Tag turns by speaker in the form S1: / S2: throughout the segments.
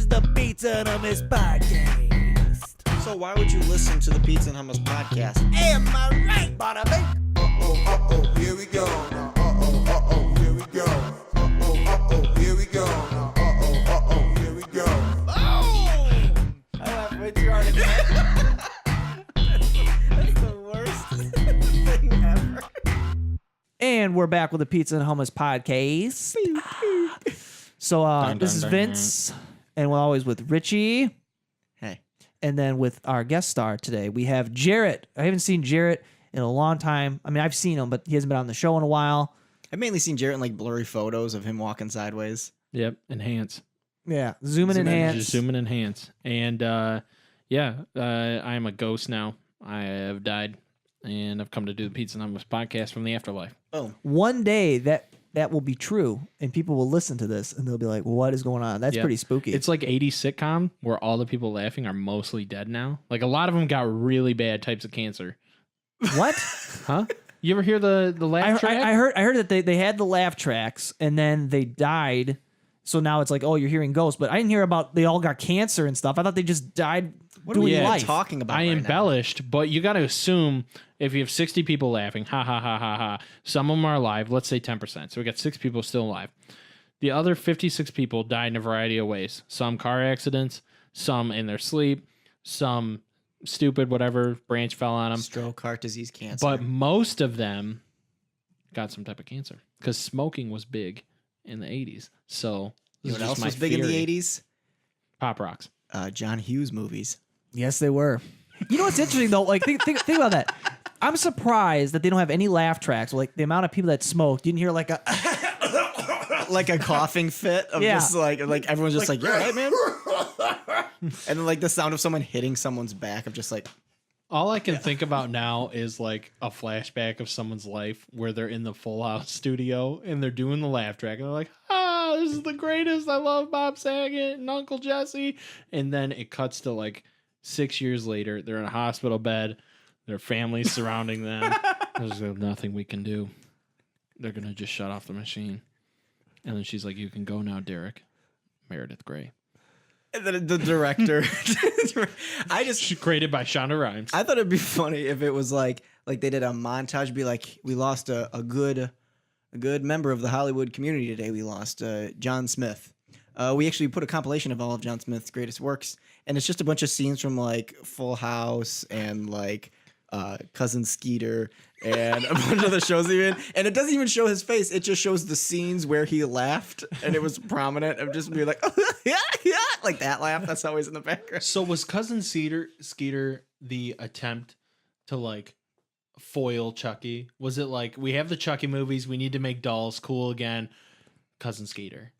S1: is the Pizza and Hummus Podcast.
S2: So why would you listen to the Pizza and Hummus Podcast?
S1: Am I right, bada bing?
S3: Here we go. Here we go. Here we go. Here we go.
S1: I laughed way too hard again. That's the worst thing ever.
S4: And we're back with the Pizza and Hummus Podcast. So this is Vince, and we're always with Richie.
S2: Hey.
S4: And then with our guest star today, we have Jarrett. I haven't seen Jarrett in a long time. I mean, I've seen him, but he hasn't been on the show in a while.
S2: I've mainly seen Jarrett in like blurry photos of him walking sideways.
S5: Yep, enhance.
S4: Yeah, zoom in, enhance.
S5: Just zoom in, enhance. And I am a ghost now. I have died, and I've come to do the Pizza and Hummus Podcast from the afterlife.
S2: Oh.
S4: One day that will be true, and people will listen to this, and they'll be like, what is going on? That's pretty spooky.
S5: It's like 80s sitcom where all the people laughing are mostly dead now. Like a lot of them got really bad types of cancer.
S4: What?
S5: Huh? You ever hear the laugh track?
S4: I heard that they had the laugh tracks, and then they died. So now it's like, oh, you're hearing ghosts. But I didn't hear about they all got cancer and stuff. I thought they just died doing
S2: What are we
S4: life.
S2: talking about
S5: I
S2: right
S5: embellished, but you got to assume if you have 60 people laughing, ha ha ha ha ha, some of them are alive, let's say 10%. So we got 6 people still alive. The other 56 people died in a variety of ways. Some car accidents, some in their sleep, some stupid whatever, branch fell on
S2: now?
S5: them.
S2: Stroke, heart disease, cancer.
S5: But most of them got some type of cancer because smoking was big in the 80s. So
S2: you know
S5: this
S2: what
S5: is
S2: else
S5: my
S2: was big in
S5: theory.
S2: the 80s?
S5: Pop rocks.
S2: John Hughes movies.
S4: Yes, they were. You know what's interesting though? Like think about that. I'm surprised that they don't have any laugh tracks. Like the amount of people that smoked, you didn't hear like a
S2: Like a coughing fit of
S4: Yeah.
S2: just like everyone's just like, yeah, right, man. And then like the sound of someone hitting someone's back of just like,
S5: All I can think about now is like a flashback of someone's life where they're in the Full House studio and they're doing the laugh track and they're like, this is the greatest. I love Bob Saget and Uncle Jesse. And then it cuts to like 6 years later. They're in a hospital bed. Their family's surrounding them. There's nothing we can do. They're going to just shut off the machine. And then she's like, you can go now, Derek. Meredith Grey.
S2: and then the director.
S5: She created by Shonda Rhimes.
S2: I thought it'd be funny if it was like they did a montage, be like, we lost a good member of the Hollywood community today. We lost John Smith. We actually put a compilation of all of John Smith's greatest works, and it's just a bunch of scenes from like Full House and like Cousin Skeeter and a bunch of the shows even. And it doesn't even show his face. It just shows the scenes where he laughed, and it was prominent of just being like, yeah, like that laugh. That's always in the background.
S5: So was Cousin Skeeter the attempt to like foil Chucky? Was it like, we have the Chucky movies, we need to make dolls cool again? Cousin Skeeter.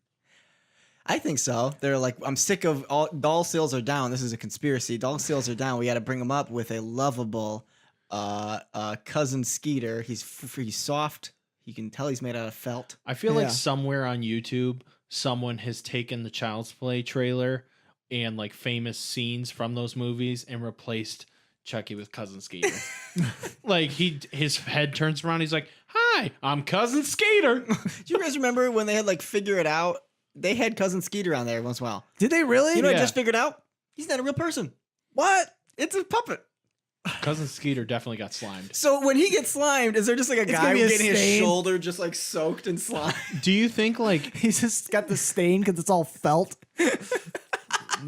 S2: I think so. They're like, I'm sick of all doll sales are down. This is a conspiracy. Doll sales are down. We got to bring them up with a lovable Cousin Skeeter. He's soft. You can tell he's made out of felt.
S5: I feel like somewhere on YouTube, someone has taken the Child's Play trailer and like famous scenes from those movies and replaced Chucky with Cousin Skeeter. Like his head turns around. He's like, "Hi, I'm Cousin Skeeter."
S2: Do you guys remember when they had like Figure It Out? They had Cousin Skeeter on there once in a while.
S4: Did they really?
S2: You know,
S5: Yeah.
S2: I just figured out he's not a real person. What? It's a puppet.
S5: Cousin Skeeter definitely got slimed.
S2: So when he gets slimed, is there just like a guy
S4: gonna be a
S2: getting his
S4: stain.
S2: shoulder just like soaked in slime?
S5: Do you think like
S4: He's just got the stain because it's all felt.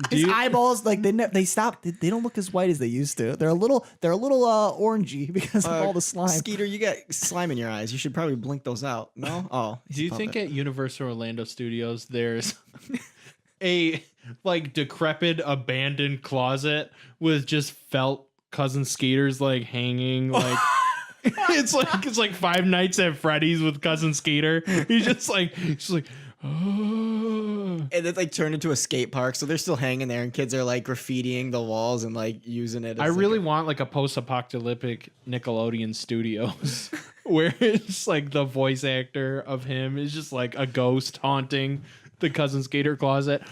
S4: His eyeballs, like they stopped. They don't look as white as they used to. They're a little orangey because of all the slime.
S2: Skeeter, you got slime in your eyes. You should probably blink those out. No? Oh.
S5: Do you think at Universal Orlando Studios there's a like decrepit abandoned closet with just felt Cousin Skeeters like hanging like it's like Five Nights at Freddy's with Cousin Skeeter. He's just like oh.
S2: And it's like turned into a skate park, so they're still hanging there, and kids are like graffitiing the walls and like using it.
S5: I
S2: as,
S5: really
S2: like,
S5: want like a post-apocalyptic Nickelodeon Studios where it's like the voice actor of him is just like a ghost haunting the Cousin Skeeter closet.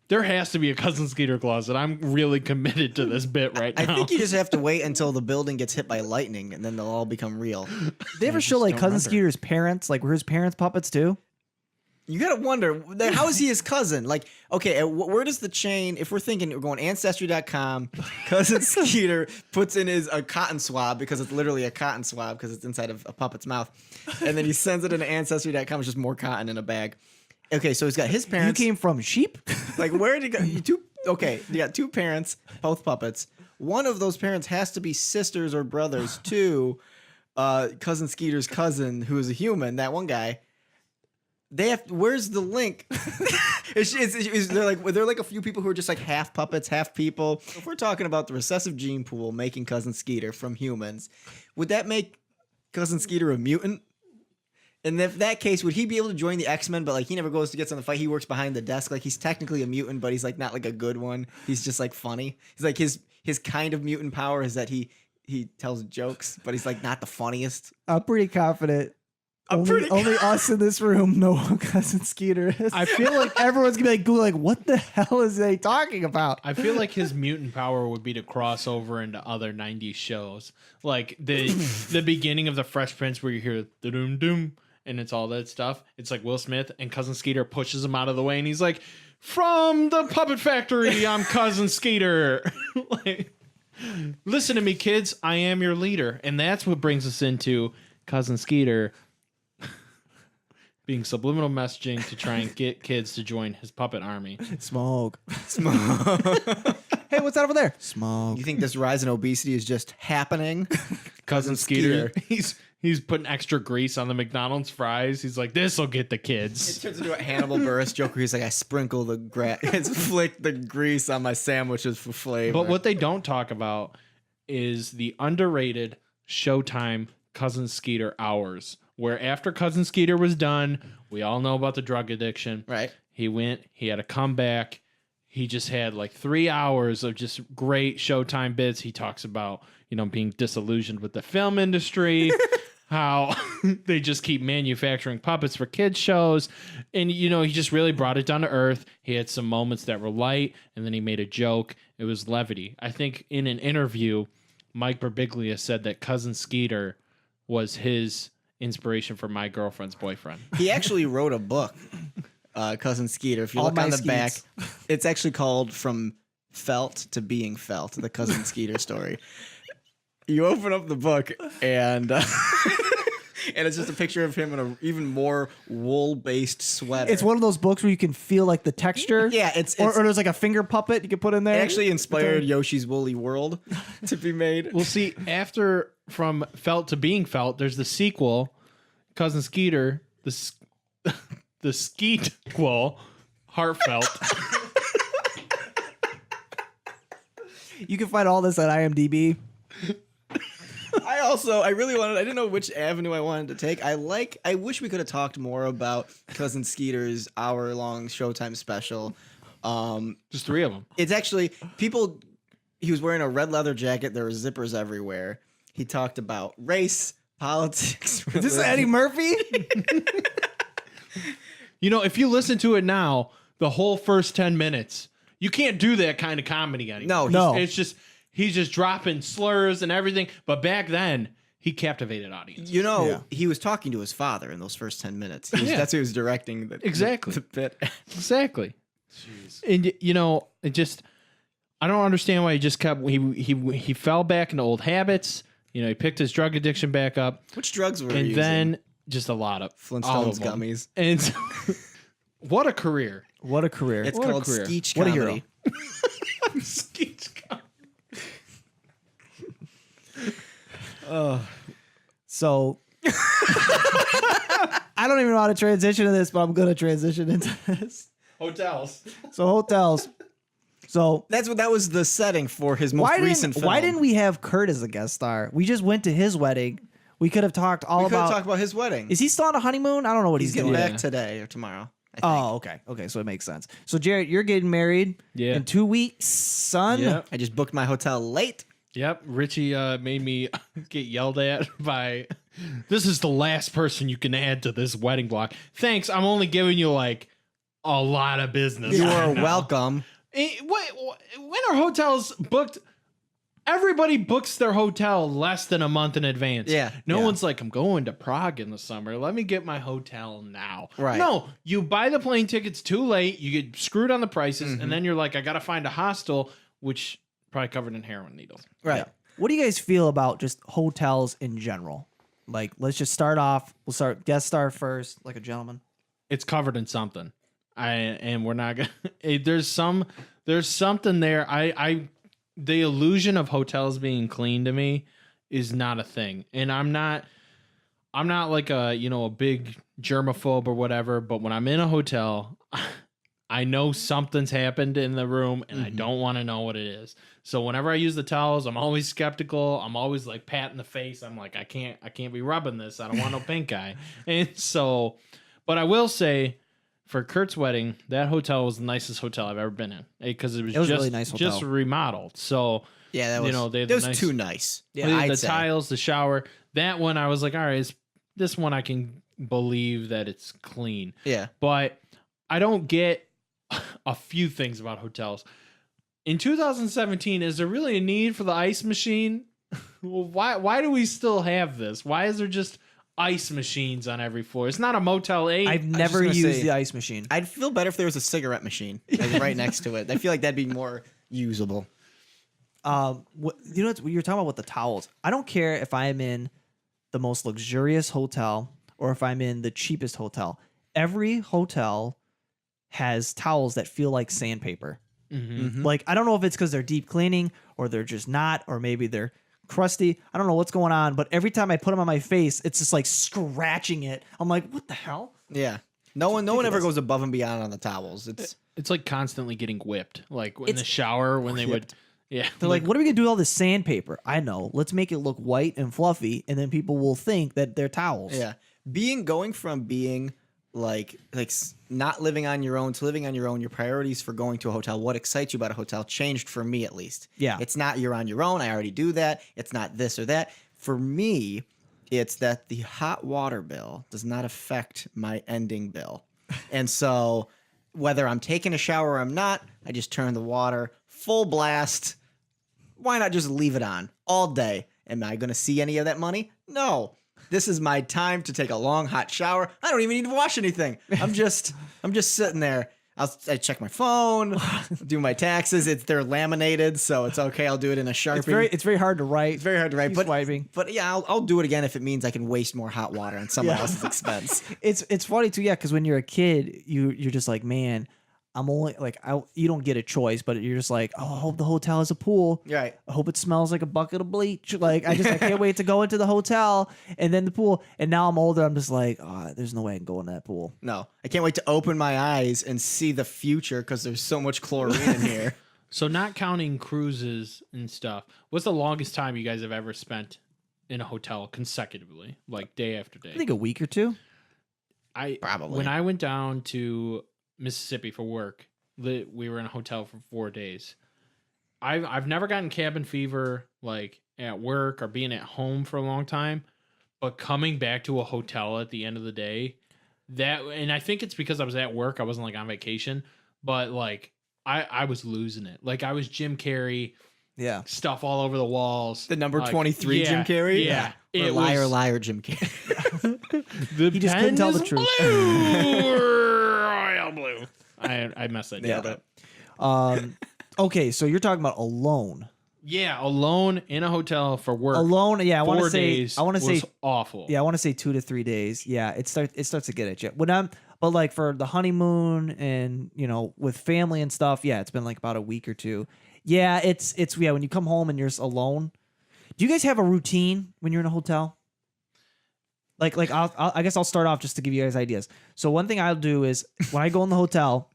S5: There has to be a Cousin Skeeter closet. I'm really committed to this bit right now.
S2: I think you just have to wait until the building gets hit by lightning, and then they'll all become real.
S4: They ever show like Cousin Skeeter's parents? Like were his parents puppets too?
S2: You gotta wonder, how is he his cousin? Like, okay, where does the chain? If we're thinking, we're going Ancestry.com. Cousin Skeeter puts in a cotton swab because it's literally a cotton swab because it's inside of a puppet's mouth, and then he sends it into Ancestry.com. It's just more cotton in a bag. Okay, so he's got his parents.
S4: You came from sheep?
S2: Like, where did he go? Okay, you got 2 parents, both puppets. One of those parents has to be sisters or brothers to Cousin Skeeter's cousin, who is a human. That one guy. They have. Where's the link? They're like a few people who are just like half puppets, half people. If we're talking about the recessive gene pool making Cousin Skeeter from humans, would that make Cousin Skeeter a mutant? And if that case, would he be able to join the X-Men? But like he never goes to get on the fight. He works behind the desk. Like he's technically a mutant, but he's like not like a good one. He's just like funny. He's like his kind of mutant power is that he tells jokes, but he's like not the funniest.
S4: I'm pretty confident. Only us in this room know who Cousin Skeeter is.
S5: I feel like
S4: everyone's gonna be like, what the hell is they talking about?
S5: I feel like his mutant power would be to cross over into other 90s shows. Like the beginning of the Fresh Prince where you hear the doom doom and it's all that stuff. It's like Will Smith and Cousin Skeeter pushes him out of the way and he's like, from the puppet factory, I'm Cousin Skeeter. Like, listen to me, kids. I am your leader. And that's what brings us into Cousin Skeeter being subliminal messaging to try and get kids to join his puppet army.
S4: Smoke. Hey, what's that over there? Smoke.
S2: You think this rise in obesity is just happening?
S5: Cousin Skeeter. He's putting extra grease on the McDonald's fries. He's like, this'll get the kids.
S2: It turns into a Hannibal Buress joke where he's like, I sprinkle flick the grease on my sandwiches for flavor.
S5: But what they don't talk about is the underrated Showtime Cousin Skeeter hours, where after Cousin Skeeter was done, we all know about the drug addiction.
S2: Right.
S5: He had a comeback. He just had like 3 hours of just great Showtime bits. He talks about, being disillusioned with the film industry, how they just keep manufacturing puppets for kids shows. And, he just really brought it down to earth. He had some moments that were light, and then he made a joke. It was levity. I think in an interview, Mike Birbiglia said that Cousin Skeeter was his inspiration for My Girlfriend's Boyfriend.
S2: He actually wrote a book, Cousin Skeeter. If you look on the back, it's actually called From Felt to Being Felt, the Cousin Skeeter story. You open up the book and and it's just a picture of him in an even more wool-based sweater.
S4: It's one of those books where you can feel like the texture.
S2: Yeah,
S4: or there's like a finger puppet you can put in there.
S2: It actually inspired Yoshi's Woolly World to be made.
S5: Well, see, after From Felt to Being Felt, there's the sequel, Cousin Skeeter, the Skeet-quel, Heartfelt.
S4: You can find all this at IMDb.
S2: I didn't know which avenue I wanted to take. I wish we could have talked more about Cousin Skeeter's hour-long Showtime special.
S5: Just 3 of them.
S2: It's actually, he was wearing a red leather jacket. There were zippers everywhere. He talked about race, politics.
S4: Is this Eddie Murphy?
S5: If you listen to it now, the whole first 10 minutes, you can't do that kind of comedy anymore.
S2: No.
S5: It's just, he's just dropping slurs and everything. But back then, he captivated audiences.
S2: He was talking to his father in those first 10 minutes. That's who he was directing the bit.
S5: Exactly. Jeez. And, it just, I don't understand why he just kept, he fell back into old habits. He picked his drug addiction back up.
S2: Which drugs were he
S5: using?
S2: using?
S5: And then just a lot of
S2: Flintstones gummies.
S5: And what a career.
S4: What a career.
S2: It's
S5: What a
S2: called
S5: career.
S2: Skeech
S4: What a
S2: Comedy.
S4: hero.
S5: Skeech comedy.
S4: So I don't even know how to transition to this, but I'm gonna transition into this.
S5: Hotels.
S4: So hotels. So
S2: that was the setting for his most recent film.
S4: why didn't we have Kurt as a guest star? We just went to his wedding. We could have talked
S2: We could
S4: about.
S2: talk about his wedding.
S4: Is he still on a honeymoon? I don't know what
S2: He's
S4: he's
S2: getting
S4: doing.
S2: back today or tomorrow. I think.
S4: Oh, okay. Okay, so it makes sense. So Jarrett, you're getting married in 2 weeks, son.
S5: Yep.
S2: I just booked my hotel late.
S5: Yep. Richie made me get yelled at by, this is the last person you can add to this wedding block. Thanks. I'm only giving you like a lot of business.
S2: You
S5: right
S2: are
S5: now.
S2: welcome.
S5: When are hotels booked everybody books their hotel less than a month in advance.
S2: Yeah,
S5: No
S2: yeah.
S5: one's like, I'm going to Prague in the summer. Let me get my hotel now.
S2: Right.
S5: No, you buy the plane tickets too late. You get screwed on the prices. And then you're like, I got to find a hostel, which probably covered in heroin needles.
S2: Right.
S4: What do you guys feel about just hotels in general? Like, let's just start off. We'll start guest star first, like a gentleman.
S5: It's covered in something. And we're not gonna. There's something there. The illusion of hotels being clean to me is not a thing, and I'm not like a big germaphobe or whatever. But when I'm in a hotel, I know something's happened in the room, and I don't want to know what it is. So whenever I use the towels, I'm always skeptical. I'm always like patting the face. I'm like, I can't be rubbing this. I don't want no pink eye. And so, but I will say, for Kurt's wedding, that hotel was the nicest hotel I've ever been in because it was
S4: a
S5: just
S4: really nice hotel.
S5: just remodeled. So
S2: Yeah, that was.
S5: they had
S2: that was
S5: nice-
S2: too nice.
S5: the
S2: Yeah, I'd say.
S5: tiles, the shower. That one, I was like, all right, this one I can believe that it's clean.
S2: Yeah.
S5: But I don't get a few things about hotels. In 2017, is there really a need for the ice machine? Well, why do we still have this? Why is there just ice machines on every floor? It's not a Motel 8.
S4: I've never
S2: gonna
S4: used
S2: say-
S4: the ice machine.
S2: I'd feel better if there was a cigarette machine like, right next to it. I feel like that'd be more usable.
S4: You know what you're talking about with the towels? I don't care if I'm in the most luxurious hotel or if I'm in the cheapest hotel. Every hotel has towels that feel like sandpaper. Like, I don't know if it's because they're deep cleaning or they're just not, or maybe they're crusty. I don't know what's going on, but every time I put them on my face, it's just like scratching it. I'm like, what the hell?
S2: Yeah. No one ever goes above and beyond on the towels.
S5: It's like constantly getting whipped. Like in the shower when they would. Yeah.
S4: They're like, what are we gonna do with all this sandpaper? I know. Let's make it look white and fluffy, and then people will think that they're towels.
S2: Yeah. Going from being like not living on your own to living on your own, your priorities for going to a hotel, what excites you about a hotel changed for me at least.
S4: Yeah.
S2: It's not you're on your own. I already do that. It's not this or that. For me, it's that the hot water bill does not affect my ending bill. And so whether I'm taking a shower or I'm not, I just turn the water full blast. Why not just leave it on all day? Am I going to see any of that money? No. This is my time to take a long hot shower. I don't even need to wash anything. I'm just sitting there. I check my phone, do my taxes. They're laminated, so it's okay. I'll do it in a Sharpie.
S4: It's very hard to write.
S2: It's very hard to write,
S4: Keep swiping.
S2: but yeah, I'll do it again if it means I can waste more hot water on someone else's expense.
S4: It's funny too, yeah, because when you're a kid, you're just like, man, I'm only like you don't get a choice, but you're just like, oh, I hope the hotel has a pool.
S2: Right.
S4: I hope it smells like a bucket of bleach. Like I can't wait to go into the hotel and then the pool. And now I'm older. I'm just like, oh, there's no way I can go in that pool.
S2: No, I can't wait to open my eyes and see the future because there's so much chlorine in here.
S5: So not counting cruises and stuff, what's the longest time you guys have ever spent in a hotel consecutively, like day after day?
S4: I think a week or two.
S2: Probably.
S5: When I went down to Mississippi for work, we were in a hotel for 4 days. I've never gotten cabin fever like at work or being at home for a long time, but coming back to a hotel at the end of the day, and I think it's because I was at work, I wasn't like on vacation, but like I was losing it. Like I was Jim Carrey,
S4: Yeah.
S5: stuff all over the walls.
S2: The number
S5: Like,
S2: 23 Jim
S5: yeah,
S2: Carrey?
S5: Yeah.
S2: Or
S5: It
S2: liar,
S5: was-
S2: liar, Jim Carrey.
S4: He just couldn't tell the
S5: pen
S4: truth.
S5: is blue, royal blue. I messed that
S2: Nailed
S5: up.
S2: it.
S4: Okay, so you're talking about alone.
S5: Yeah, alone in a hotel for work.
S4: Alone, yeah. I want to
S5: 4
S4: say.
S5: days
S4: I want to say.
S5: was awful.
S4: Yeah, I want to say 2 to 3 days. Yeah, it starts to get at you. But like for the honeymoon and with family and stuff, yeah, it's been like about a week or two. Yeah, it's when you come home and you're just alone. Do you guys have a routine when you're in a hotel? Like I guess I'll start off just to give you guys ideas. So one thing I'll do is when I go in the hotel,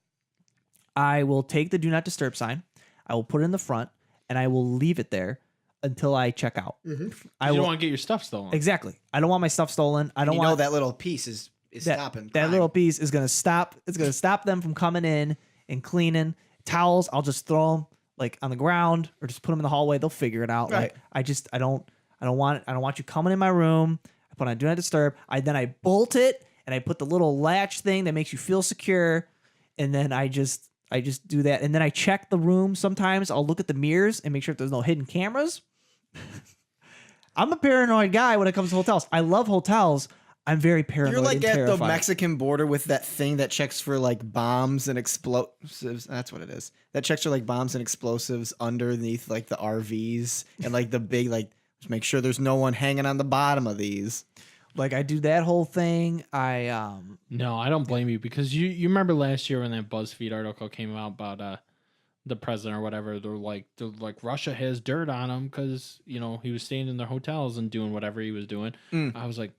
S4: I will take the do not disturb sign. I will put it in the front and I will leave it there until I check out. I
S5: You don't
S4: will
S5: want to get your stuff stolen.
S4: exactly. I don't want my stuff stolen. I don't
S2: You
S4: want
S2: know that little piece is stopping.
S4: that
S2: crime.
S4: little piece is gonna stop. It's gonna stop them from coming in and cleaning. Towels, I'll just throw them like on the ground or just put them in the hallway. They'll figure it out.
S2: Right.
S4: Like I don't want you coming in my room. I put on do not disturb. Then I bolt it and I put the little latch thing that makes you feel secure. And then I just I just do that. And then I check the room. Sometimes I'll look at the mirrors and make sure there's no hidden cameras. I'm a paranoid guy when it comes to hotels. I love hotels. I'm very paranoid.
S2: You're like
S4: and
S2: at
S4: terrified.
S2: the Mexican border with that thing that checks for like bombs and explosives. That's what it is. That checks for like bombs and explosives underneath like the RVs and like the big like just make sure there's no one hanging on the bottom of these.
S4: Like I do that whole thing.
S5: No, I don't blame you because you remember last year when that BuzzFeed article came out about the president or whatever. They're like Russia has dirt on him because he was staying in their hotels and doing whatever he was doing. I was like,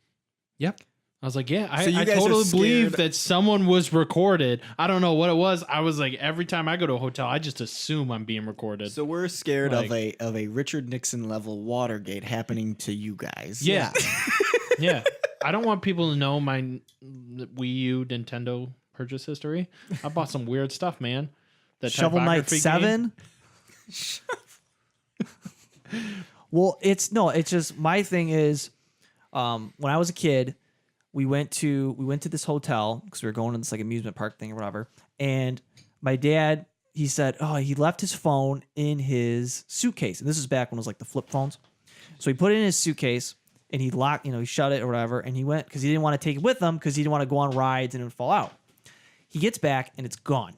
S5: yep. I was like, yeah,
S2: So you
S5: I
S2: guys are
S5: totally believe
S2: scared-
S5: that someone was recorded. I don't know what it was. I was like, every time I go to a hotel, I just assume I'm being recorded.
S2: So we're scared
S5: Like-
S2: of a Richard Nixon level Watergate happening to you guys.
S5: Yeah. Yeah. I don't want people to know my Wii U Nintendo purchase history. I bought some weird stuff, man. That
S4: Shovel Knight
S5: typography
S4: 7. Well, it's just my thing is when I was a kid, we went to this hotel because we were going to this like amusement park thing or whatever. And my dad, he said, he left his phone in his suitcase. And this is back when it was like the flip phones. So he put it in his suitcase and he locked, he shut it or whatever. And he went because he didn't want to take it with him because he didn't want to go on rides and it would fall out. He gets back and it's gone.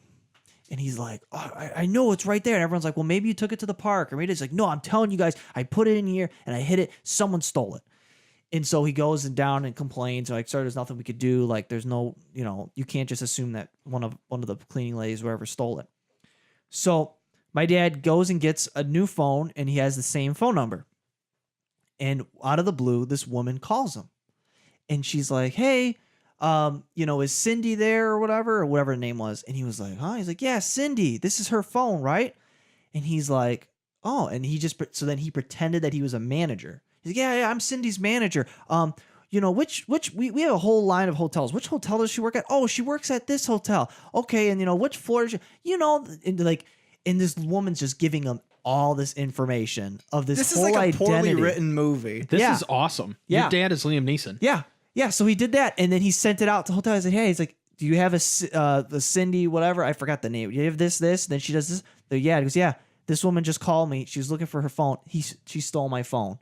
S4: And he's like, I know it's right there. And everyone's like, well, maybe you took it to the park. Or maybe it's like, no, I'm telling you guys, I put it in here and I hid it. Someone stole it. And so he goes and down and complains. Like, sir, there's nothing we could do. Like, there's no, you can't just assume that one of the cleaning ladies, wherever, stole it. So my dad goes and gets a new phone and he has the same phone number. And out of the blue, this woman calls him. And she's like, hey, is Cindy there or whatever her name was? And he was like, huh? He's like, yeah, Cindy, this is her phone, right? And he's like, oh, and so then he pretended that he was a manager. He's like, yeah, I'm Cindy's manager. Which we have a whole line of hotels. Which hotel does she work at? Oh, she works at this hotel. Okay, and which floor is she? And this woman's just giving him all this information of this whole
S2: is like a
S4: identity.
S2: poorly written movie.
S5: This
S4: Yeah.
S5: is awesome.
S4: Yeah.
S5: Your dad is Liam Neeson.
S4: Yeah. Yeah. So he did that. And then he sent it out to the hotel. I said, hey, he's like, do you have the Cindy, whatever? I forgot the name. Do you have this? Then she does this. Yeah. He goes, yeah, this woman just called me. She was looking for her phone. She stole my phone.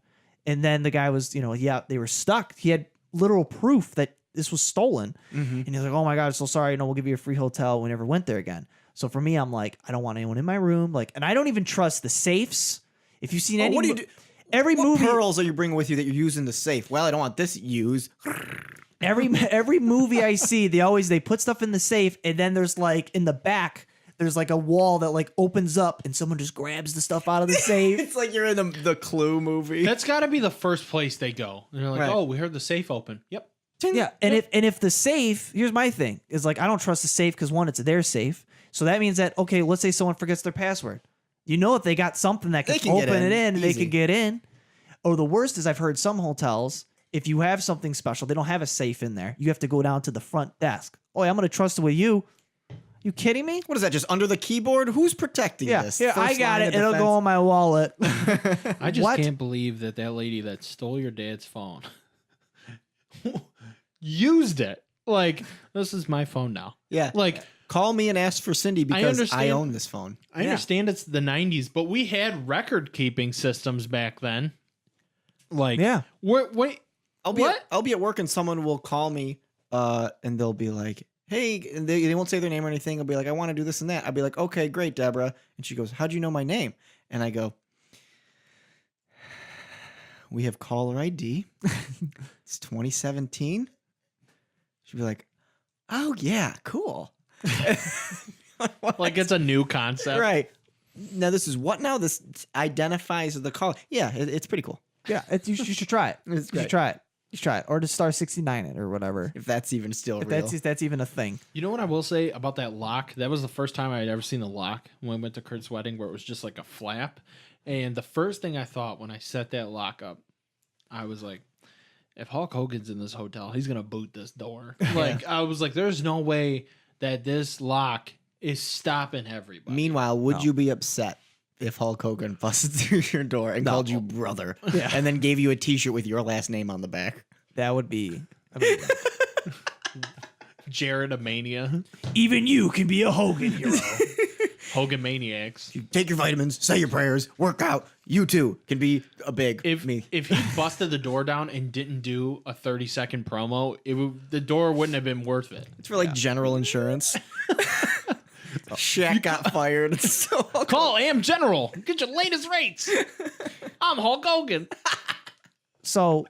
S4: And then the guy was, they were stuck. He had literal proof that this was stolen.
S2: Mm-hmm.
S4: And he's like, oh my God, so sorry. We'll give you a free hotel. We never went there again. So for me, I'm like, I don't want anyone in my room. And I don't even trust the safes. If you've seen any,
S2: what do you do?
S4: Every
S2: What
S4: movie,
S2: pearls are you bringing with you that you're using the safe? Well, I don't want this used.
S4: every movie I see, they put stuff in the safe, and then there's like in the back, there's like a wall that like opens up, and someone just grabs the stuff out of the safe.
S2: It's like you're in the Clue movie.
S5: That's got to be the first place they go. And they're like,
S2: Right.
S5: oh, we heard the safe open. Yep.
S4: Yeah, and if the safe, here's my thing, is like I don't trust the safe because one, it's their safe, so that means that okay, let's say someone forgets their password. If they got something that
S2: They
S4: can
S2: can get
S4: open
S2: in,
S4: it in, they
S2: easy.
S4: can get in. Or the worst is I've heard some hotels, if you have something special, they don't have a safe in there. You have to go down to the front desk. Oh, I'm going to trust it with you. You kidding me?
S2: What is that? Just under the keyboard? Who's protecting
S4: Yeah,
S2: this?
S4: here, I
S2: First
S4: got
S2: line
S4: it.
S2: of
S4: It'll
S2: defense?
S4: go on my wallet.
S5: I just
S4: What?
S5: can't believe that lady that stole your dad's phone used it. Like, this is my phone now.
S2: Yeah.
S5: Like,
S2: Call me and ask for Cindy because I
S5: understand-
S2: own this phone.
S5: I understand it's the 90s, but we had record keeping systems back then. Like,
S4: Yeah.
S5: wait,
S2: I'll be
S5: What?
S2: I'll be at work and someone will call me and they'll be like, hey, and they won't say their name or anything. I'll be like, I want to do this and that. I'll be like, okay, great, Deborah. And she goes, how'd you know my name? And I go, we have caller ID. It's 2017. She'd be like, oh yeah, cool.
S5: like it's a new concept.
S2: Right. Now this is what now? This identifies the call. Yeah, it's pretty cool.
S4: Yeah, you should try it.
S2: It's
S4: You
S2: great.
S4: should try it. You should try it. Or just star 69 it or whatever.
S2: If that's even still
S4: If
S2: real.
S4: that's even a thing.
S5: You know what I will say about that lock? That was the first time I had ever seen a lock when we went to Kurt's wedding where it was just like a flap. And the first thing I thought when I set that lock up, I was like, if Hulk Hogan's in this hotel, he's going to boot this door. Like, I was like, there's no way that this lock is stopping everybody.
S2: Meanwhile, would you be upset if Hulk Hogan busted through your door and called you brother and then gave you a T-shirt with your last name on the back?
S4: That would be.
S5: Jarrett a mania.
S4: Even you can be a Hogan hero.
S5: Hogan Maniacs.
S2: You take your vitamins, say your prayers, work out. You too can be a big me.
S5: If he busted the door down and didn't do a 30-second promo, the door wouldn't have been worth it.
S2: It's for like general insurance. Shaq got fired. It's so
S5: Call Am General. Get your latest rates. I'm Hulk Hogan.
S4: So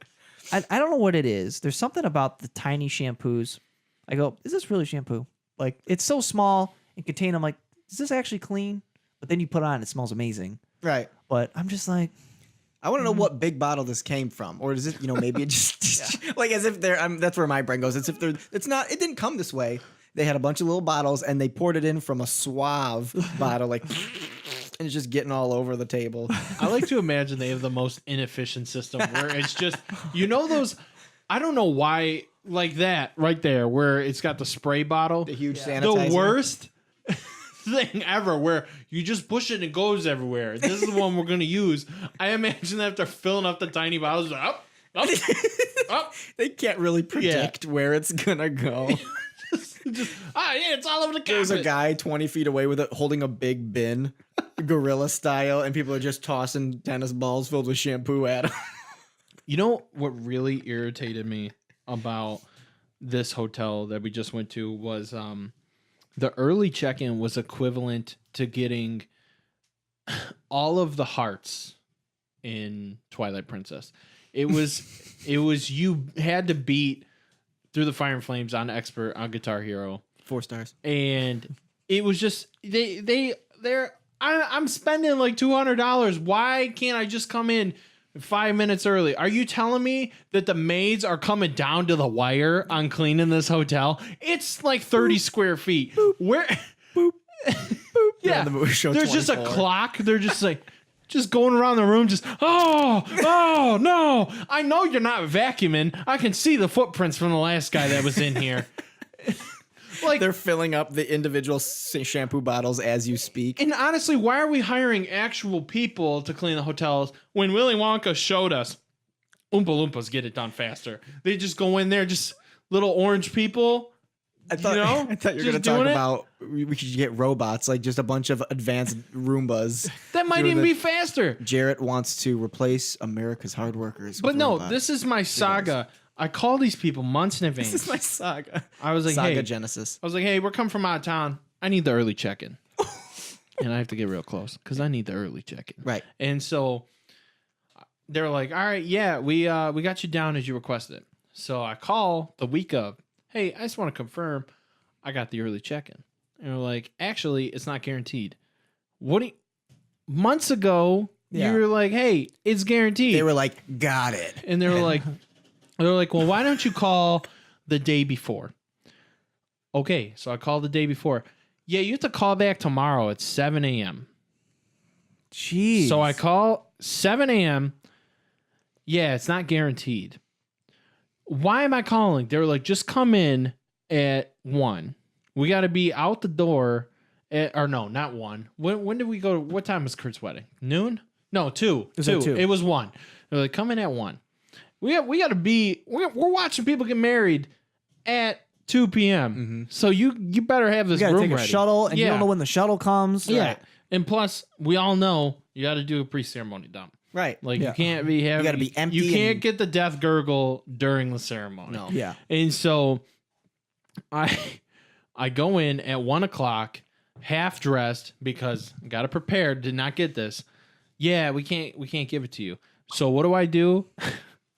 S4: I don't know what it is. There's something about the tiny shampoos. I go, is this really shampoo? Like, it's so small and contained. I'm like, is this actually clean? But then you put it on, it smells amazing.
S2: right.
S4: But I'm just like,
S2: I want to know what big bottle this came from, or is it, maybe it just like as if they're. That's where my brain goes. It's if they're. It's not. It didn't come this way. They had a bunch of little bottles and they poured it in from a Suave bottle, like, and it's just getting all over the table.
S5: I like to imagine they have the most inefficient system where it's just, those, I don't know why, like that right there, where it's got the spray bottle.
S2: The huge sanitizer.
S5: The worst thing ever, where you just push it and it goes everywhere. This is the one we're going to use. I imagine that they're filling up the tiny bottles. Up.
S2: They can't really predict where it's gonna go.
S5: It's all over the carpet.
S2: There's a guy 20 feet away with it, holding a big bin, gorilla style, and people are just tossing tennis balls filled with shampoo at him.
S5: You know what really irritated me about this hotel that we just went to was the early check-in was equivalent to getting all of the hearts in Twilight Princess. It was you had to beat Through the Fire and Flames on Expert on Guitar Hero.
S2: 4 stars.
S5: And it was just I'm spending like $200. Why can't I just come in 5 minutes early? Are you telling me that the maids are coming down to the wire on cleaning this hotel? It's like 30 square feet. Where yeah,
S2: the movie show
S5: there's just a
S2: 24.
S5: clock. They're just like just going around the room, just no! I know you're not vacuuming. I can see the footprints from the last guy that was in here. Like
S2: They're filling up the individual shampoo bottles as you speak.
S5: And honestly, why are we hiring actual people to clean the hotels when Willy Wonka showed us Oompa Loompas get it done faster? They just go in there, just little orange people.
S2: I thought you were going to talk about we should get robots, like just a bunch of advanced Roombas.
S5: That might even be faster.
S2: Jarrett wants to replace America's hard workers.
S5: But
S2: with
S5: no,
S2: robots.
S5: this is my saga. I call these people months in advance.
S2: This is my saga.
S5: I was like,
S2: Saga
S5: hey,
S2: Genesis.
S5: I was like, hey, we're coming from out of town. I need the early check-in. And I have to get real close because I need the early check-in.
S2: Right.
S5: And so they're like, all right, yeah, we got you down as you requested. So I call the week of, hey, I just want to confirm I got the early check-in. And they're like, actually, it's not guaranteed. Months ago, you were like, hey, it's guaranteed.
S2: They were like, got it.
S5: And they were like, well, why don't you call the day before? Okay, so I called the day before. Yeah, you have to call back tomorrow at 7 a.m.
S4: jeez.
S5: So I call 7 a.m. Yeah, it's not guaranteed. Why am I calling? They were like, just come in at 1. We got to be out the door or no, not 1. When did we go? What time was Kurt's wedding? Noon? No, 2.
S4: was at 2.
S5: It was 1. They're like, come in at 1. We got to be. We're watching people get married at 2 p.m.
S2: Mm-hmm.
S5: So you better have this
S4: you gotta
S5: room
S4: take
S5: ready.
S4: a shuttle, and you don't know when the shuttle comes.
S5: Yeah,
S2: Right.
S5: and plus we all know you got to do a pre-ceremony dump.
S2: Right.
S5: Like
S4: Yeah.
S5: you can't be having.
S2: You gotta be empty
S5: You can't
S2: and-
S5: get the death gurgle during the ceremony.
S2: No.
S4: Yeah.
S5: And so I go in at 1 o'clock, half dressed because I got to prepare. Did not get this. Yeah, we can't give it to you. So what do?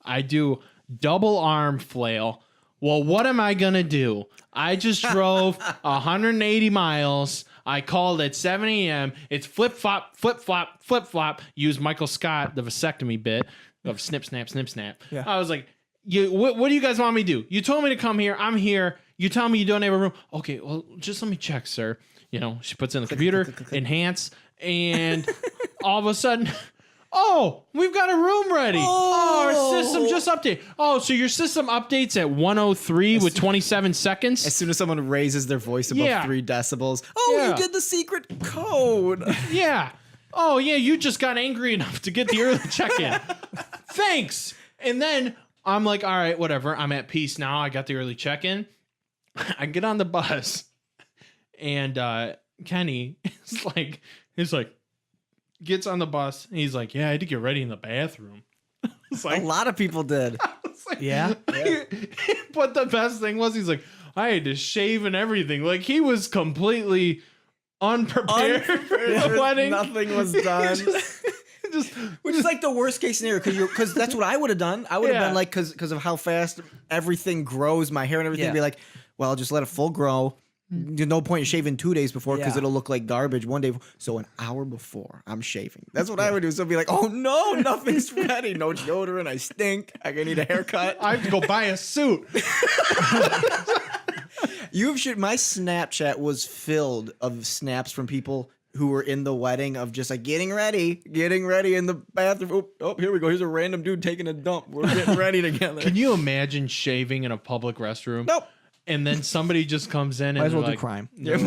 S5: I do double arm flail. Well, what am I gonna do? I just drove 180 miles. I called at 7 a.m. It's flip flop, flip flop, flip flop. Use Michael Scott, the vasectomy bit of snip, snap, snip, snap.
S4: Yeah.
S5: I was like, what do you guys want me to do? You told me to come here. I'm here. You tell me you don't have a room. Okay, well, just let me check, sir. You know, she puts in the computer, enhance, and all of a sudden, oh, we've got a room ready. Oh, our system just updated. Oh, so your system updates at 103 with 27 seconds?
S2: As soon as someone raises their voice above
S5: Yeah.
S2: 3 decibels, oh,
S5: Yeah.
S2: you did the secret code.
S5: Yeah. Oh, yeah, you just got angry enough to get the early check-in. Thanks. And then I'm like, all right, whatever. I'm at peace now. I got the early check-in. I get on the bus, and Kenny he's like, gets on the bus and he's like, yeah, I had to get ready in the bathroom. It's
S2: A
S5: like,
S2: lot of people did.
S5: it's like-
S4: Yeah.
S5: But the best thing was he's like, I had to shave and everything. Like he was completely unprepared for the wedding.
S2: Nothing was done. Which is like the worst case scenario because that's what I would have done. I would have
S5: Yeah.
S2: been like, because of how fast everything grows, my hair and everything,
S4: Yeah.
S2: be like, well, I'll just let it full grow. There's no point in shaving 2 days before because
S4: Yeah.
S2: it'll look like garbage one day. So an hour before I'm shaving. That's what I would do. So I'd be like, oh no, nothing's ready. No deodorant. I stink. I need a haircut.
S5: I have to go buy a suit.
S2: My Snapchat was filled of snaps from people who were in the wedding of just like getting ready in the bathroom. Oh, here we go. Here's a random dude taking a dump. We're getting ready together.
S5: Can you imagine shaving in a public restroom?
S2: Nope.
S5: And then somebody just comes in and
S4: Might as well
S5: they're
S4: do
S5: like,
S4: crime.
S5: They're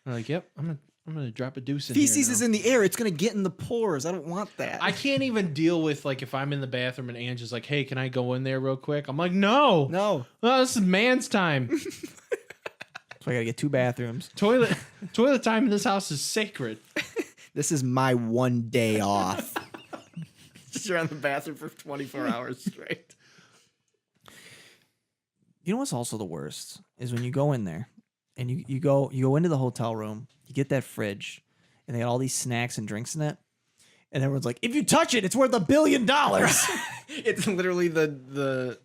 S5: like, yep, I'm gonna drop a deuce in
S2: Feces
S5: here
S2: is
S5: now."
S2: in the air. It's gonna get in the pores. I don't want that.
S5: I can't even deal with like if I'm in the bathroom and Angie's like, hey, can I go in there real quick? I'm like, no.
S2: no.
S5: Oh, this is man's time.
S4: So I gotta get 2 bathrooms.
S5: Toilet time in this house is sacred.
S2: This is my one day off. Just around the bathroom for 24 hours straight.
S4: You know what's also the worst is when you go in there and you go into the hotel room, you get that fridge, and they got all these snacks and drinks in it, and everyone's like, if you touch it, it's worth $1 billion.
S2: It's literally the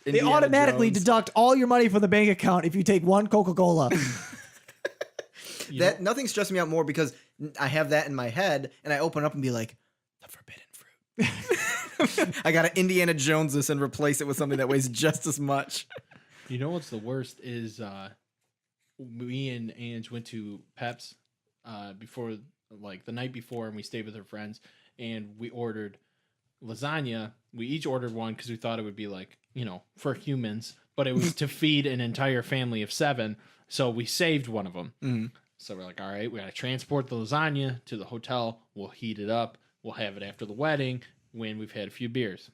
S4: They
S2: Indiana
S4: automatically
S2: Jones.
S4: deduct all your money from the bank account if you take one Coca-Cola.
S2: That nothing stressed me out more because I have that in my head and I open up and be like, the forbidden fruit. I gotta Indiana Jones this and replace it with something that weighs just as much.
S5: You know what's the worst is me and Ange went to Pep's before, like the night before, and we stayed with her friends, and we ordered lasagna. We each ordered one because we thought it would be like, for humans, but it was to feed an entire family of 7. So we saved one of them.
S2: Mm-hmm.
S5: So we're like, all right, we got to transport the lasagna to the hotel. We'll heat it up. We'll have it after the wedding when we've had a few beers.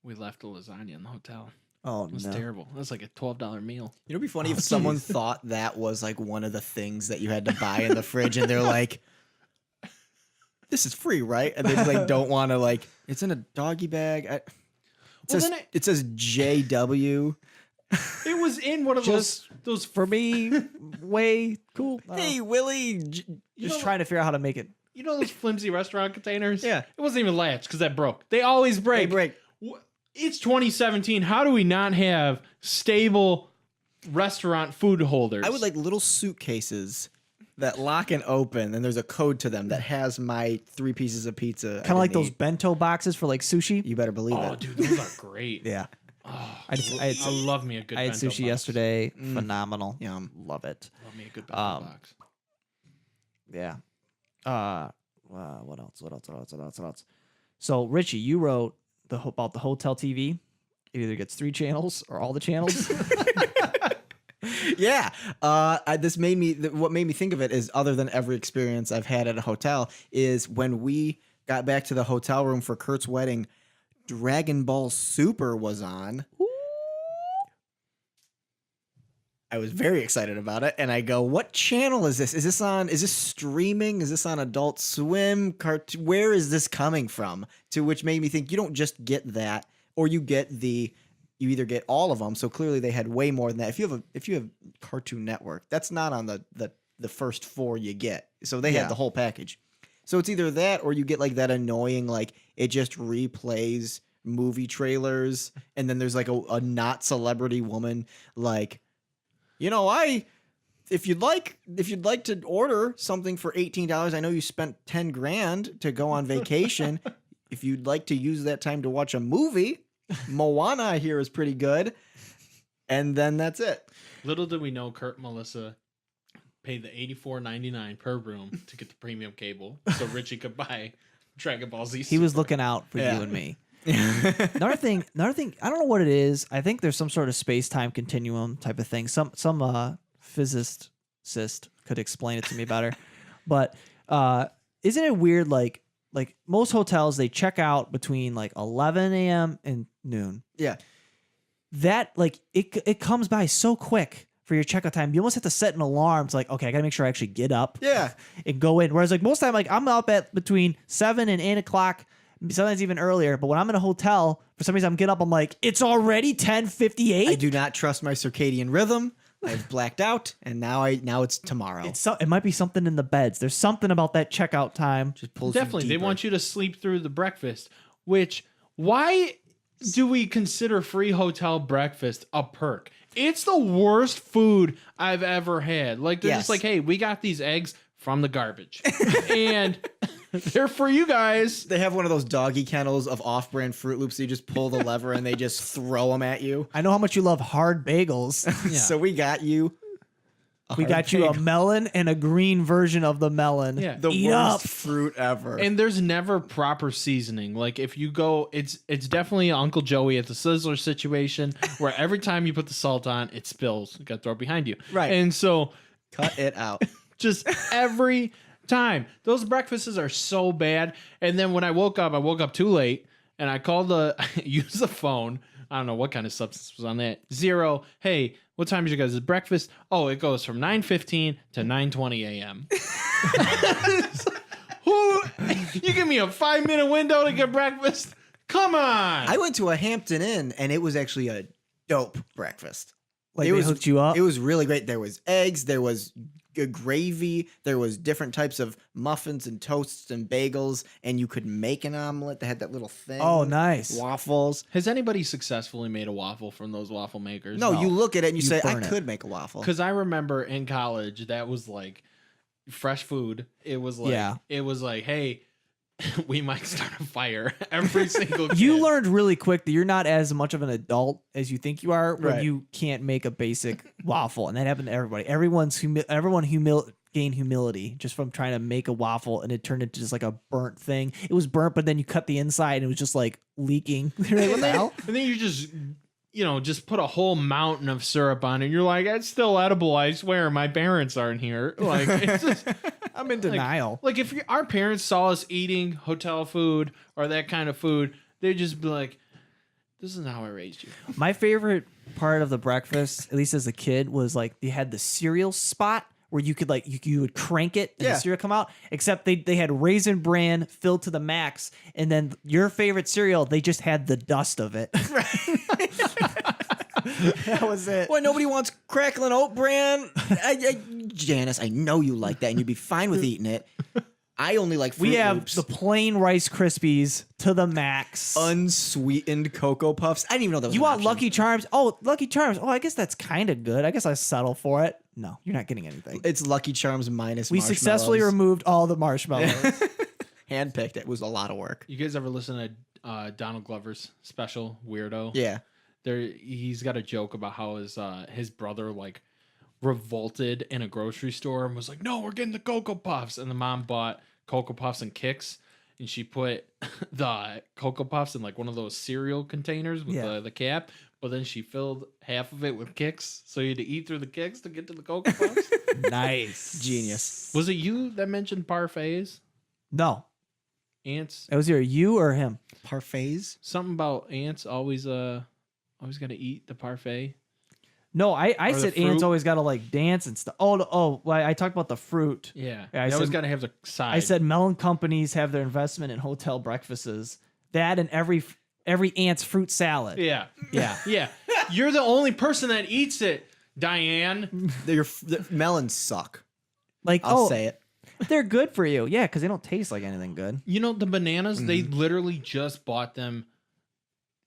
S5: We left the lasagna in the hotel.
S4: Oh,
S5: It was
S4: no.
S5: terrible. It was like a $12 meal.
S2: It'd be funny if someone thought that was like one of the things that you had to buy in the fridge and they're like, this is free, right? And they like don't want to like, it's in a doggy bag. It says JW.
S5: It was in one of those
S4: For me, way cool.
S2: Hey, Willie.
S4: Just trying to figure out how to make it.
S5: those flimsy restaurant containers?
S2: Yeah.
S5: It wasn't even latched because that broke. They always break.
S2: Hey, break.
S5: It's 2017. How do we not have stable restaurant food holders?
S2: I would like little suitcases that lock and open, and there's a code to them that has my 3 pieces of pizza.
S4: Kind of like those bento boxes for like sushi.
S2: You better believe
S5: Oh,
S2: it.
S5: dude, those are great.
S4: Yeah.
S5: Oh,
S4: I
S5: love me a good
S4: I had
S5: bento
S4: sushi
S5: box.
S4: yesterday. Phenomenal.
S2: Yum.
S4: Love it.
S5: Love me a good bento box.
S4: Yeah. What else? So Richie, you wrote about the hotel TV. It either gets 3 channels or all the channels.
S2: Yeah. What made me think of it is, other than every experience I've had at a hotel, is when we got back to the hotel room for Kurt's wedding, Dragon Ball Super was on. I was very excited about it, and I go, what channel is this? Is this streaming? Is this on Adult Swim? Where is this coming from? To which made me think, you don't just get that, or you either get all of them. So clearly they had way more than that. If you have Cartoon Network, that's not on the first 4 you get. So they had the whole package. So it's either that, or you get like that annoying, like it just replays movie trailers, and then there's like a not celebrity woman like, if you'd like to order something for $18, I know you spent 10 grand to go on vacation. If you'd like to use that time to watch a movie, Moana I hear is pretty good. And then that's it.
S5: Little did we know, Kurt and Melissa paid the $84.99 per room to get the premium cable, so Richie could buy Dragon Ball Z.
S4: He was looking out for you and me. Another thing. I don't know what it is. I think there's some sort of space-time continuum type of thing. Some physicist could explain it to me better. But isn't it weird? Like most hotels, they check out between like 11 a.m. and noon.
S2: Yeah.
S4: That like it comes by so quick for your checkout time, you almost have to set an alarm. It's like, okay, I gotta make sure I actually get up
S2: Yeah.
S4: and go in. Whereas like most time, like I'm up at between 7 and 8 o'clock, sometimes even earlier. But when I'm in a hotel, for some reason I'm getting up, I'm like, it's already 10:58.
S2: I do not trust my circadian rhythm. I've blacked out, and now it's tomorrow.
S4: It might be something in the beds. There's something about that checkout time.
S2: Just pulls you
S5: Definitely, they
S2: deeper.
S5: want you to sleep through the breakfast. Which why do we consider free hotel breakfast a perk? It's the worst food I've ever had. Like they're just
S2: Yes.
S5: like, hey, we got these eggs from the garbage, and they're for you guys.
S2: They have one of those doggy kennels of off-brand Fruit Loops. So you just pull the lever and they just throw them at you.
S4: I know how much you love hard bagels.
S2: So we got you.
S4: We got you a melon and a green version of the melon.
S5: Yeah.
S2: the
S4: Eat
S2: worst
S4: up.
S2: fruit ever.
S5: And there's never proper seasoning. Like if you go, it's definitely Uncle Joey at the Sizzler situation where every time you put the salt on, it spills. You got to throw it behind you.
S2: Right.
S5: And so
S2: Cut it out.
S5: just every time those breakfasts are so bad. And then when I woke up too late and I called used the phone. I don't know what kind of substance was on that. 0. Hey, what time is your guys' breakfast? Oh, it goes from 9:15 to 9:20 a.m. Who? You give me a 5-minute window to get breakfast? Come on.
S2: I went to a Hampton Inn, and it was actually a dope breakfast.
S4: Like
S2: it
S4: they
S2: was
S4: hooked you up.
S2: It was really great. There was eggs. There was gravy. There was different types of muffins and toasts and bagels, and you could make an omelet. They had that little thing.
S4: Oh, nice.
S2: Waffles.
S5: Has anybody successfully made a waffle from those waffle makers?
S2: No, you look at it and you say, I
S4: burn it.
S2: could make a waffle.
S5: Because I remember in college, that was like fresh food. It was like,
S4: Yeah.
S5: it was like, hey, we might start a fire every single kid.
S4: You learned really quick that you're not as much of an adult as you think you are when
S2: Right.
S4: you can't make a basic waffle, and that happened to everybody. Everyone gained humility just from trying to make a waffle, and it turned into just like a burnt thing. It was burnt, but then you cut the inside, and it was just like leaking. You're like, what the hell?
S5: And then you just put a whole mountain of syrup on it. And you're like, it's still edible. I swear, my parents aren't here. Like, it's just,
S4: I'm in denial.
S5: like if our parents saw us eating hotel food or that kind of food, they'd just be like, this is how I raised you.
S4: My favorite part of the breakfast, at least as a kid, was like you had the cereal spot where you could like you would crank it and
S2: Yeah.
S4: the cereal come out. Except they had Raisin Bran filled to the max, and then your favorite cereal, they just had the dust of it. That was it.
S2: Well, nobody wants crackling oat bran. Janice, I know you like that, and you'd be fine with eating it. I only like Fruit
S4: We have
S2: Loops.
S4: the plain Rice Krispies to the max.
S2: Unsweetened Cocoa Puffs. I didn't even know that was
S4: You
S2: an
S4: want
S2: option.
S4: Lucky Charms? Oh, Lucky Charms. Oh, I guess that's kind of good. I guess I settle for it. No, you're not getting anything.
S2: It's Lucky Charms minus
S4: We successfully
S2: marshmallows.
S4: removed all the marshmallows.
S2: Handpicked. It was a lot of work.
S5: You guys ever listen to Donald Glover's special, Weirdo?
S2: Yeah.
S5: He's got a joke about how his brother like revolted in a grocery store and was like, no, we're getting the Cocoa Puffs. And the mom bought Cocoa Puffs and Kicks, and she put the Cocoa Puffs in like one of those cereal containers with
S4: Yeah.
S5: the cap, but then she filled half of it with Kicks, so you had to eat through the Kicks to get to the Cocoa Puffs.
S4: Nice.
S2: Genius.
S5: Was it you that mentioned parfaits?
S4: No.
S5: Ants?
S4: It was either you or him.
S2: Parfaits?
S5: Something about ants always got to eat the parfait.
S4: No, I
S5: Or the
S4: said ants
S5: fruit.
S4: always got to like dance and stuff. Well, I talked about the fruit.
S5: Yeah,
S4: Yeah, I
S5: you always
S4: said-
S5: got to have the side.
S4: I said melon companies have their investment in hotel breakfasts. That and every ant's fruit salad.
S5: yeah.
S4: Yeah.
S5: Yeah, you're the only person that eats it, Diane.
S2: The melons suck.
S4: Like,
S2: I'll say it.
S4: they're good for you. Yeah, because they don't taste like anything good.
S5: You know the bananas? They literally just bought them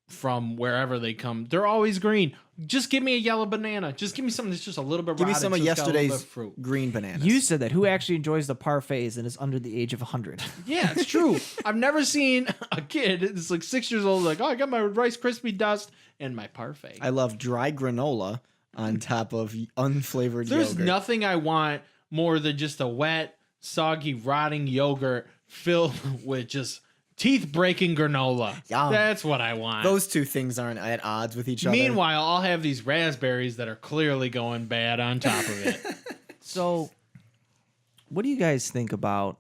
S5: from wherever they come. They're always green. Just give me a yellow banana. Just give me something that's just a little bit.
S2: Give me
S5: rotted
S2: some of
S5: so it's got a little bit
S2: yesterday's
S5: of fruit.
S2: green bananas.
S4: You said that. Who actually enjoys the parfaits and is under the age of 100?
S5: Yeah, it's true. I've never seen a kid that's like 6 years old like, oh, I got my Rice Krispie dust and my parfait.
S2: I love dry granola on top of unflavored
S5: There's
S2: yogurt.
S5: nothing I want more than just a wet, soggy, rotting yogurt filled with just teeth-breaking granola.
S2: Yum.
S5: That's what I want.
S2: Those two things aren't at odds with each other.
S5: Meanwhile, I'll have these raspberries that are clearly going bad on top of it.
S4: So, what do you guys think about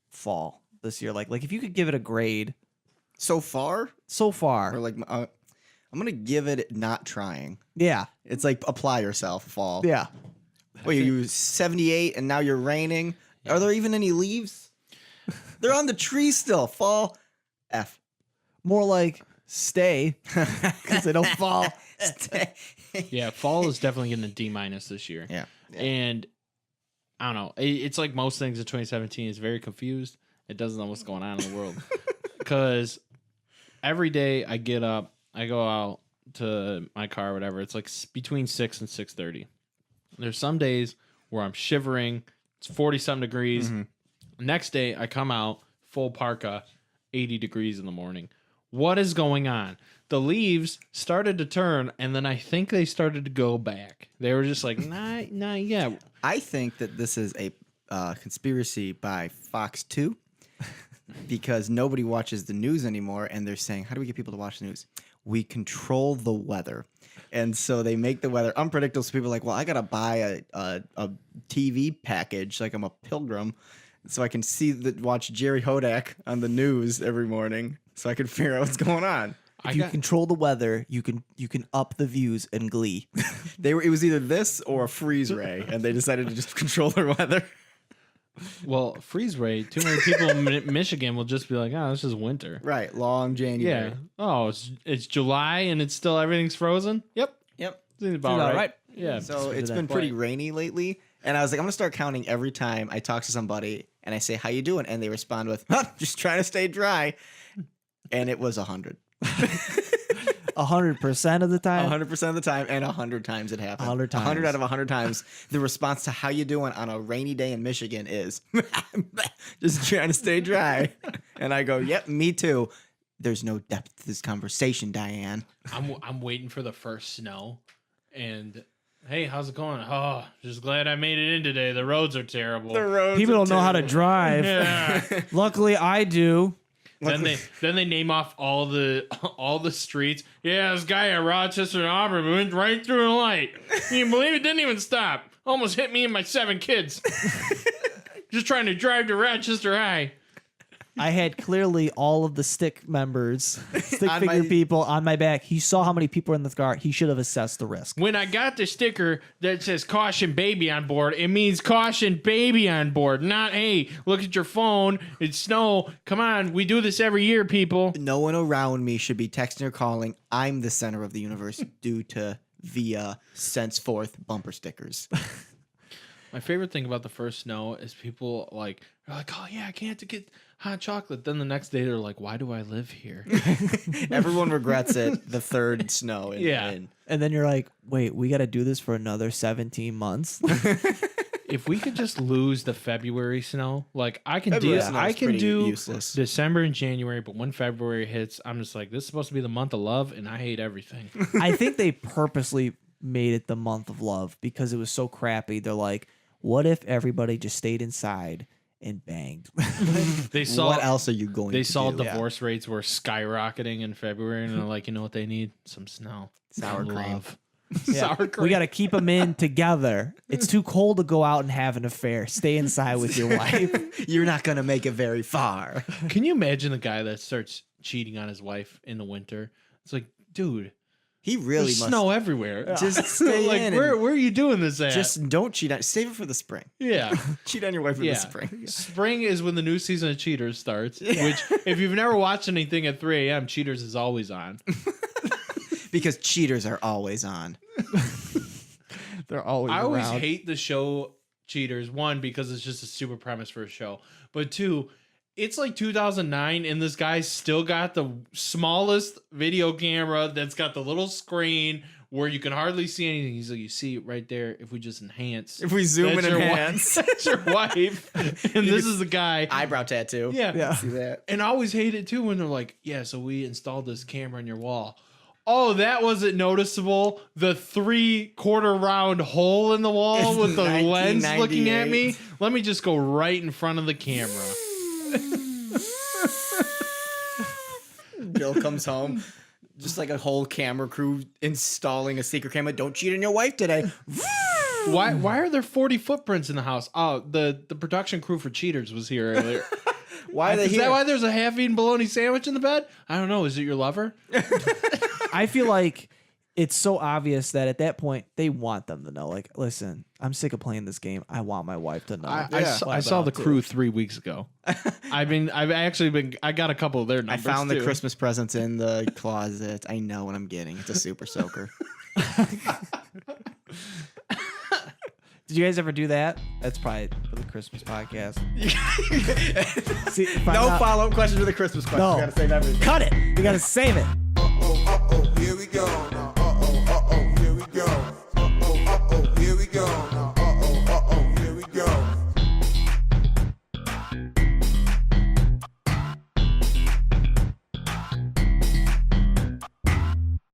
S4: fall this year? Like if you could give it a grade
S2: so far,
S4: so
S2: or
S4: far.
S2: like I'm gonna give it not trying.
S4: Yeah.
S2: It's like apply yourself, fall.
S4: Yeah.
S2: Wait, you 78 and now you're raining. Are there even any leaves? They're on the tree still. Fall. F.
S4: More like stay because they don't fall.
S5: Yeah, fall is definitely getting a D- this year.
S2: Yeah.
S5: And I don't know. It's like most things in 2017. It's very confused. It doesn't know what's going on in the world. Because every day I get up, I go out to my car, or whatever. It's like between 6 and 6:30. There's some days where I'm shivering. It's 40-something degrees. Next day, I come out, full parka, 80 degrees in the morning. What is going on? The leaves started to turn, and then I think they started to go back. They were just like, nah, yeah.
S2: I think that this is a conspiracy by Fox 2 because nobody watches the news anymore, and they're saying, how do we get people to watch the news? We control the weather. And so they make the weather unpredictable. So people are like, well, I got to buy a TV package like I'm a pilgrim so I can watch Jerry Hodak on the news every morning so I can figure out what's going on.
S4: If you control the weather, you can up the views in Glee.
S2: It was either this or a freeze ray, and they decided to just control their weather.
S5: Well, freeze rate. Too many people in Michigan will just be like, "Oh, this is winter."
S2: Right, long January.
S5: Yeah. Oh, it's July and it's still everything's frozen. Yep. Seems about right. Yeah.
S2: So it's been pretty rainy lately, and I was like, I'm gonna start counting every time I talk to somebody and I say, "How you doing?" and they respond with, "Just trying to stay dry," and it was 100.
S4: 100% of the time.
S2: 100% of the time, and 100 times it happened.
S4: 100 times.
S2: 100 out of 100 times, the response to "How you doing" on a rainy day in Michigan is just trying to stay dry. And I go, "Yep, me too." There's no depth to this conversation, Diane.
S5: I'm waiting for the first snow, and hey, how's it going? Oh, just glad I made it in today. The roads are terrible.
S4: People don't know how to drive.
S5: Yeah.
S4: Luckily, I do.
S5: Then they name off all the streets. Yeah, this guy at Rochester and Auburn went right through the light. You can believe it? Didn't even stop. Almost hit me and my 7 kids. Just trying to drive to Rochester High.
S4: I had clearly all of the stick figure people on my back. He saw how many people were in the car. He should have assessed the risk.
S5: When I got the sticker that says "Caution Baby" on board, it means caution baby on board, not hey, look at your phone. It's snow. Come on, we do this every year, people.
S2: No one around me should be texting or calling. I'm the center of the universe due to via senceforth bumper stickers.
S5: My favorite thing about the first snow is people are like, oh yeah, I can't get hot chocolate. Then the next day they're like, why do I live here?
S2: Everyone regrets it. The third snow.
S4: And then you're like, wait, we got to do this for another 17 months.
S5: If we could just lose the February snow, like I can do
S2: useless.
S5: December and January, but when February hits, I'm just like, this is supposed to be the month of love, and I hate everything.
S4: I think they purposely made it the month of love because it was so crappy. They're like, what if everybody just stayed inside and banged?
S2: What else are you going to do?
S5: They saw divorce rates were skyrocketing in February, and they're like, you know what they need? Some snow.
S2: Sour cream.
S5: Love.
S4: Yeah.
S5: Sour cream.
S4: We got to keep them in together. It's too cold to go out and have an affair. Stay inside with your wife.
S2: You're not going to make it very far.
S5: Can you imagine the guy that starts cheating on his wife in the winter? It's like, dude,
S2: he really
S5: there's
S2: must
S5: snow everywhere.
S2: Just stay
S5: like,
S2: in.
S5: where are you doing this at?
S2: Just don't cheat on. Save it for the spring.
S5: Yeah.
S2: Cheat on your wife in the spring.
S5: Spring is when the new season of Cheaters starts, which if you've never watched anything at 3 a.m., Cheaters is always on.
S2: Because cheaters are always on.
S4: They're always
S5: I always
S4: around.
S5: hate the show Cheaters. 1, because it's just a super premise for a show. But 2, it's like 2009 and this guy's still got the smallest video camera that's got the little screen where you can hardly see anything. He's like, you see it right there. If we just enhance.
S2: If we zoom and enhance.
S5: That's your wife. And this is the guy.
S2: Eyebrow tattoo.
S5: Yeah.
S2: See that?
S5: And I always hate it too when they're like, yeah, so we installed this camera on your wall. Oh, that wasn't noticeable. The 3/4 round hole in the wall with the lens looking at me. Let me just go right in front of the camera.
S2: Bill comes home, just like a whole camera crew installing a secret camera. Don't cheat on your wife today.
S5: Why are there 40 footprints in the house? Oh, the production crew for Cheaters was here earlier.
S2: Why are they
S5: Is
S2: here?
S5: that why there's a half-eaten bologna sandwich in the bed? I don't know. Is it your lover?
S4: I feel like it's so obvious that at that point they want them to know. Like, listen, I'm sick of playing this game. I want my wife to know.
S5: I saw the crew 3 weeks ago. I got a couple of their
S2: I
S5: numbers.
S2: found
S5: too.
S2: the Christmas presents in the closet. I know what I'm getting. It's a super soaker.
S4: Did you guys ever do that? That's probably for the Christmas podcast. See,
S2: No follow-up questions for the Christmas question.
S4: No.
S2: We gotta save everything.
S4: Cut it. We gotta save it.